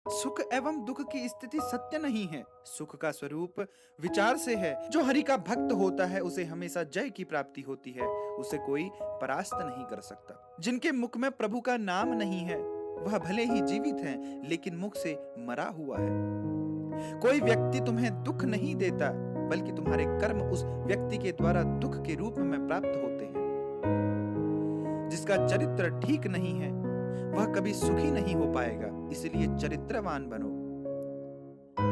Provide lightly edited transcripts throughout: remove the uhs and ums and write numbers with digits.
सुख एवं दुख की स्थिति सत्य नहीं है। सुख का स्वरूप विचार से है। जो हरि का भक्त होता है उसे हमेशा जय की प्राप्ति होती है, उसे कोई परास्त नहीं कर सकता। जिनके मुख में प्रभु का नाम नहीं है वह भले ही जीवित हैं, लेकिन मुख से मरा हुआ है। कोई व्यक्ति तुम्हें दुख नहीं देता, बल्कि तुम्हारे कर्म उस व्यक्ति के द्वारा दुख के रूप में प्राप्त होते हैं। जिसका चरित्र ठीक नहीं है वह कभी सुखी नहीं हो पाएगा, इसलिए चरित्रवान बनो।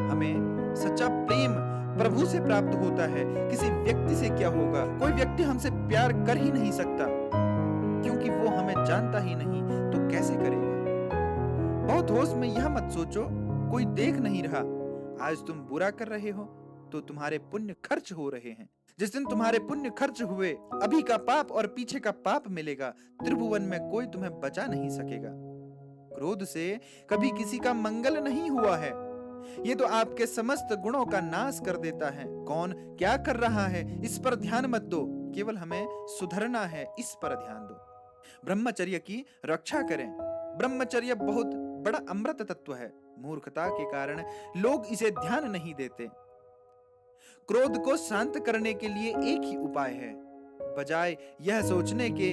हमें सच्चा प्रेम प्रभु से प्राप्त होता है, किसी व्यक्ति से क्या होगा। कोई व्यक्ति हमसे प्यार कर ही नहीं सकता, क्योंकि वो हमें जानता ही नहीं, तो कैसे करेगा। बहुत होश में यह मत सोचो कोई देख नहीं रहा। आज तुम बुरा कर रहे हो तो तुम्हारे पुण्य खर्च हो रहे हैं। जिस दिन तुम्हारे पुण्य खर्च हुए, अभी का पाप और पीछे का पाप मिलेगा। त्रिभुवन में कोई तुम्हें बचा नहीं सकेगा। क्रोध से कभी किसी का मंगल नहीं हुआ है। ये तो आपके समस्त गुणों का नाश कर देता है। कौन क्या कर रहा है इस पर ध्यान मत दो, केवल हमें सुधरना है, इस पर ध्यान दो। ब्रह्मचर्य की रक्षा करें। ब्रह्मचर्य बहुत बड़ा अमृत तत्व है। मूर्खता के कारण लोग इसे ध्यान नहीं देते। क्रोध को शांत करने के लिए एक ही उपाय है, बजाय यह सोचने के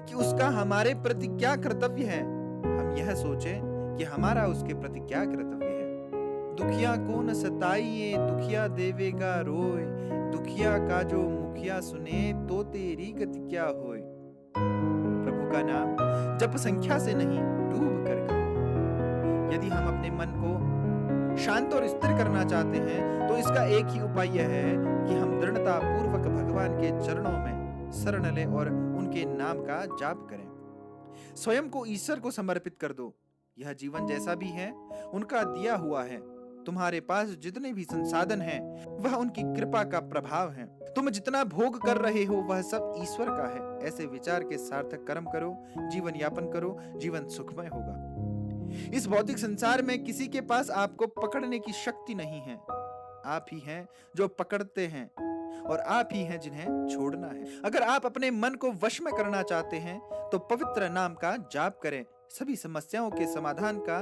कि उसका हमारे प्रति क्या कर्तव्य है, हम यह सोचें कि हमारा उसके प्रति क्या कर्तव्य है। दुखिया को न सताइए, दुखिया देवेगा रोए। दुखिया का जो मुखिया सुने, तो तेरी गति क्या होए। प्रभु का नाम जप संख्या से नहीं, डूब कर करो। यदि हम अपने मन को शांत और स्थिर करना चाहते हैं तो इसका एक ही उपाय यह है कि हम दृढ़ता पूर्वक भगवान के चरणों में शरण लें और उनके नाम का जाप करें। स्वयं को ईश्वर को समर्पित कर दो। यह जीवन जैसा भी है उनका दिया हुआ है। तुम्हारे पास जितने भी संसाधन हैं वह उनकी कृपा का प्रभाव है। तुम जितना भोग कर रहे हो वह सब ईश्वर का है। ऐसे विचार के सार्थक कर्म करो, जीवन यापन करो, जीवन सुखमय होगा। इस भौतिक संसार में किसी के पास आपको पकड़ने की शक्ति नहीं है। आप ही हैं जो पकड़ते हैं और आप ही हैं जिन्हें छोड़ना है। अगर आप अपने मन को वश में करना चाहते हैं तो पवित्र नाम का जाप करें। सभी समस्याओं के समाधान का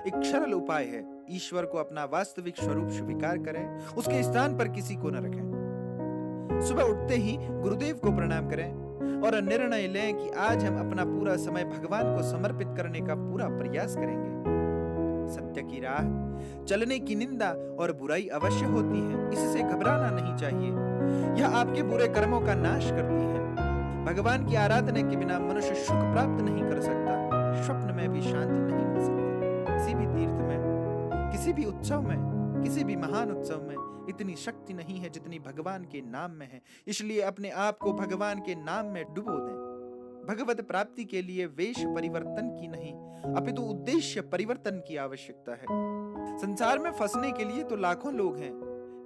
एक सरल उपाय है। ईश्वर को अपना वास्तविक स्वरूप स्वीकार करें, उसके स्थान पर किसी को न रखें। सुबह उठते ही गुरुदेव को प्रणाम करें और निर्णय लें कि आज हम अपना पूरा समय भगवान को समर्पित करने का पूरा प्रयास करेंगे। सत्य की राह चलने की निंदा और बुराई अवश्य होती है, इससे घबराना नहीं चाहिए। यह आपके बुरे कर्मों का नाश करती है। भगवान की आराधना के बिना मनुष्य सुख प्राप्त नहीं कर सकता। स्वप्न में भी शांति नहीं मिल सकती। किसी भी तीर्थ में, किसी भी उत्सव में, किसी भी महान उत्सव में इतनी शक्ति नहीं है जितनी भगवान के नाम में है। इसलिए अपने आप को भगवान के नाम में डुबो दें। भगवत प्राप्ति के लिए वेश परिवर्तन की नहीं, अपितु उद्देश्य परिवर्तन की आवश्यकता है। संसार में फंसने के लिए तो लाखों लोग हैं,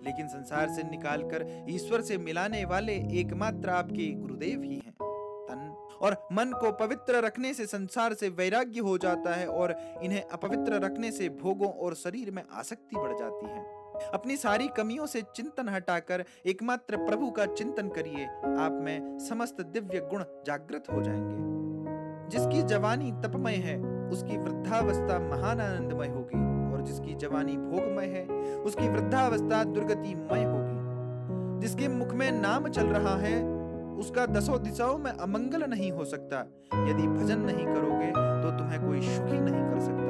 लेकिन संसार से निकालकर ईश्वर से मिलाने वाले एकमात्र आपके गुरुदेव ही हैं। तन और मन को पवित्र रखने से संसार से वैराग्य हो जाता है और इन्हें अपवित्र रखने से भोगों और शरीर में आसक्ति बढ़ जाती है। अपनी सारी कमियों से चिंतन हटाकर एकमात्र प्रभु का चिंतन करिए। आप में समस्त दिव्य गुण जागृत हो जाएंगे। जिसकी जवानी तपमय है उसकी वृद्धावस्था महान आनंदमय होगी, और जिसकी जवानी भोगमय है उसकी वृद्धावस्था दुर्गतिमय होगी। जिसके मुख में नाम चल रहा है उसका दसों दिशाओं में अमंगल नहीं हो सकता। यदि भजन नहीं करोगे तो तुम्हें कोई सुखी नहीं कर सकता।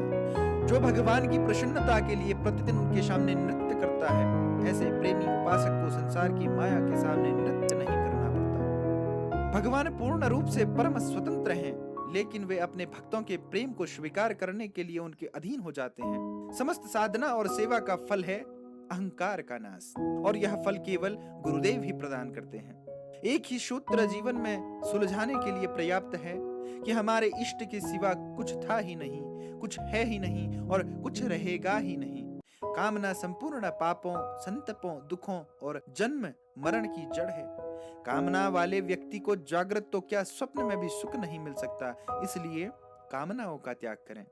जो भगवान की प्रसन्नता के लिए प्रतिदिन उनके सामने नृत्य करता है, ऐसे प्रेमी उपासक को संसार की माया के सामने नृत्य नहीं करना पड़ता। भगवान पूर्ण रूप से परम स्वतंत्र हैं, लेकिन वे अपने भक्तों के प्रेम को स्वीकार करने के लिए उनके अधीन हो जाते हैं। समस्त साधना और सेवा का फल है अहंकार का नाश, और यह फल केवल गुरुदेव ही प्रदान करते हैं। एक ही सूत्र जीवन में सुलझाने के लिए पर्याप्त है कि हमारे इष्ट के सिवा कुछ था ही नहीं, कुछ है ही नहीं और कुछ रहेगा ही नहीं। कामना संपूर्ण पापों, संतपों, दुखों और जन्म मरण की जड़ है। कामना वाले व्यक्ति को जागृत तो क्या स्वप्न में भी सुख नहीं मिल सकता। इसलिए कामनाओं का त्याग करें।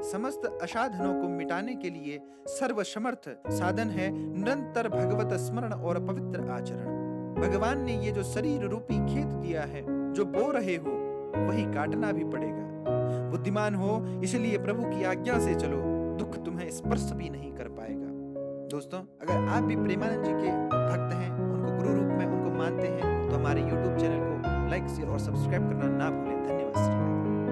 समस्त असाधनों को मिटाने के लिए सर्वसमर्थ साधन है निरंतर भगवत स्मरण और पवित्र आचरण। भगवान ने ये जो शरीर रूपी खेत दिया है, जो बो रहे हो वही काटना भी पड़ेगा। बुद्धिमान हो इसलिए प्रभु की आज्ञा से चलो। दुख स्पर्श भी नहीं कर पाएगा। दोस्तों, अगर आप भी प्रेमानंद जी के भक्त हैं, उनको गुरु रूप में उनको मानते हैं, तो हमारे YouTube चैनल को लाइक, शेयर और सब्सक्राइब करना ना भूलें।